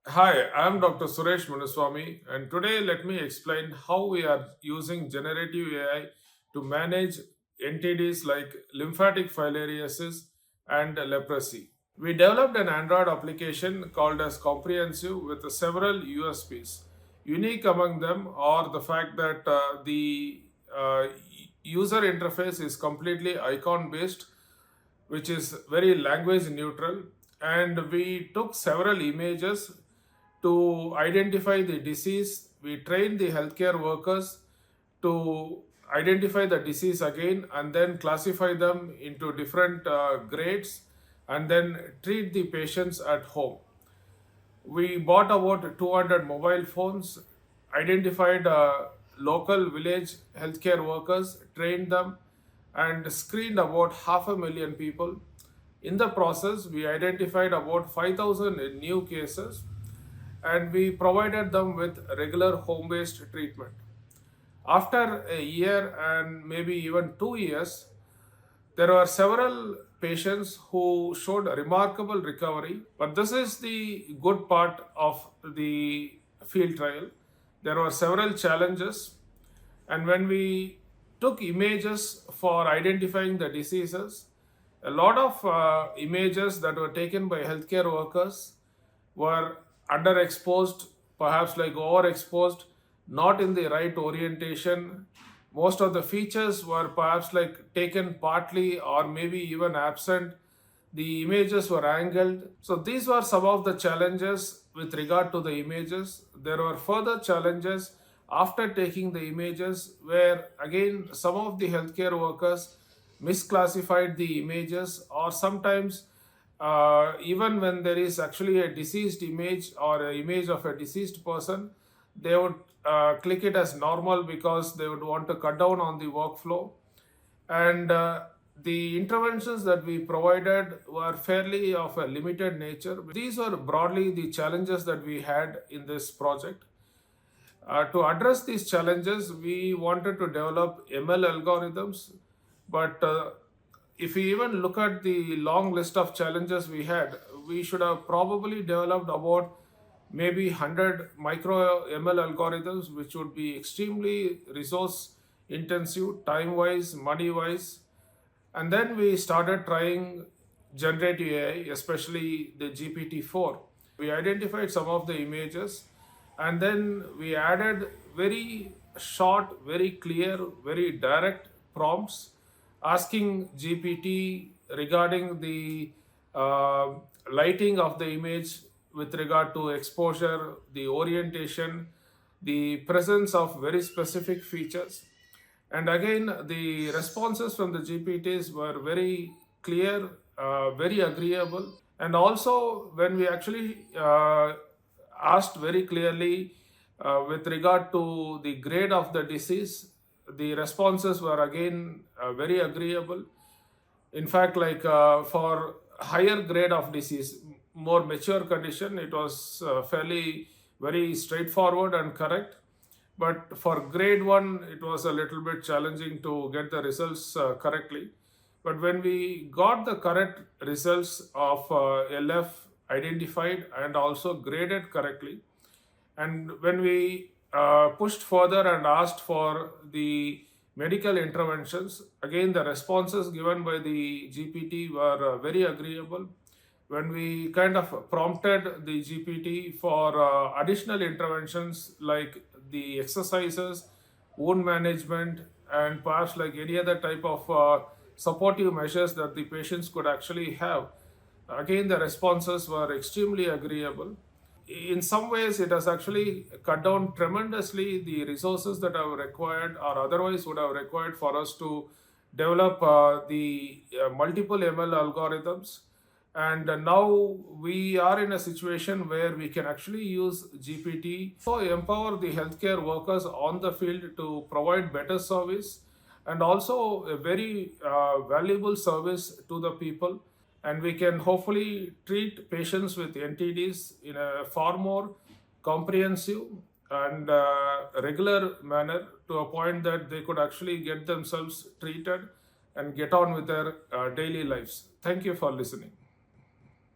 Hi, I am Dr. Suresh Munuswamy, and today let me explain how we are using generative AI to manage entities like lymphatic filariasis and leprosy. We developed an Android application called as Comprehensive with several USPs. Unique among them are the fact that the user interface is completely icon based, which is very language neutral, and we took several images to identify the disease. We trained the healthcare workers to identify the disease again and then classify them into different grades and then treat the patients at home. We bought about 200 mobile phones, identified local village healthcare workers, trained them, and screened about 500,000 people. In the process, we identified about 5,000 new cases, and we provided them with regular home based treatment. After a year and maybe even 2 years, there were several patients who showed a remarkable recovery. But this is the good part of the field trial. There were several challenges, and when we took images for identifying the diseases, a lot of images that were taken by healthcare workers were underexposed, perhaps like overexposed, not in the right orientation. Most of the features were perhaps like taken partly or maybe even absent. The images were angled. So these were some of the challenges with regard to the images. There were further challenges after taking the images where again some of the healthcare workers misclassified the images, or sometimes even when there is actually a deceased image or an image of a deceased person, they would click it as normal because they would want to cut down on the workflow. And the interventions that we provided were fairly of a limited nature. These were broadly the challenges that we had in this project. To address these challenges, we wanted to develop ML algorithms, but if we even look at the long list of challenges we had, we should have probably developed about maybe 100 micro ML algorithms, which would be extremely resource intensive, time wise, money wise. And then we started trying generative AI, especially the GPT-4. We identified some of the images, and then we added very short, very clear, very direct prompts asking GPT regarding the lighting of the image with regard to exposure, the orientation, the presence of very specific features. And again, the responses from the GPTs were very clear, very agreeable. And also, when we actually asked very clearly with regard to the grade of the disease, the responses were again very agreeable. In fact, like for higher grade of disease, more mature condition, it was fairly very straightforward and correct. But for grade 1, it was a little bit challenging to get the results correctly. But when we got the correct results of LF identified and also graded correctly, and when we pushed further and asked for the medical interventions, again the responses given by the GPT were very agreeable. When we kind of prompted the GPT for additional interventions like the exercises, wound management, and perhaps like any other type of supportive measures that the patients could actually have, again the responses were extremely agreeable. In some ways, it has actually cut down tremendously the resources that are required or otherwise would have required for us to develop the multiple ML algorithms. And now we are in a situation where we can actually use GPT to empower the healthcare workers on the field to provide better service and also a very valuable service to the people. And we can hopefully treat patients with NTDs in a far more comprehensive and regular manner, to a point that they could actually get themselves treated and get on with their daily lives. Thank you for listening.